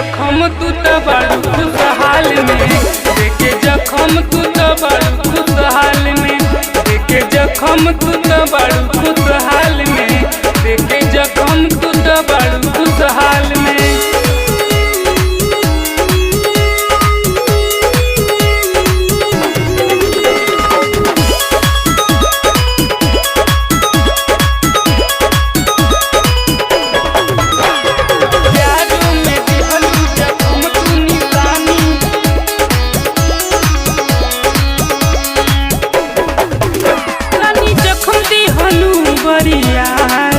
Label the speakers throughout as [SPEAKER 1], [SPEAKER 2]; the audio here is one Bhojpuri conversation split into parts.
[SPEAKER 1] जखम तू तो बड़ू खुशहाल में, देखे जखम तू तो बड़ू खुशहाल में, देखे जखम तू तो बड़ू खुशहाल में, देखे जखम तू तो बड़ू खुशहाल में। यार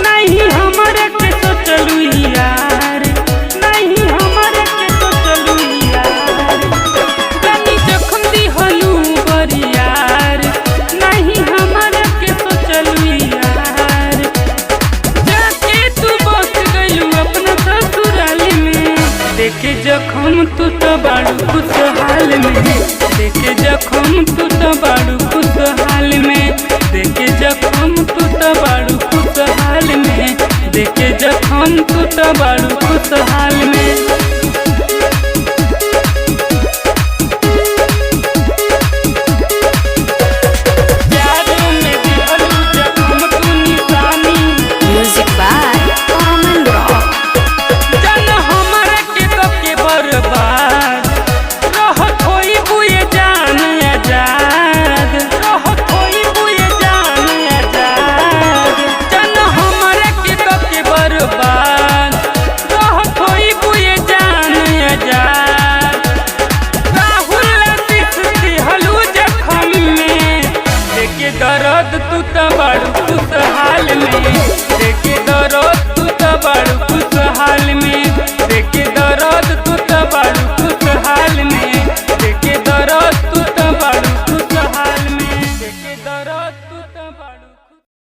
[SPEAKER 1] नहीं हमारे के सोचलू यार, नहीं हमारे के सोचलू यार, कनी जखम दी हलू बरी यार, नहीं हमारे के सोचलू यार, जाके तू बस गइलू अपना ससुराल में, देखे जखम तू तो बड़ू खुशहाल में, देखे जखम तू तो बड़ू खुशहाल में, देखे जखम तू तो बड़ू खुशहाल में, देखे जखम तू तो बड़ू खुशहाल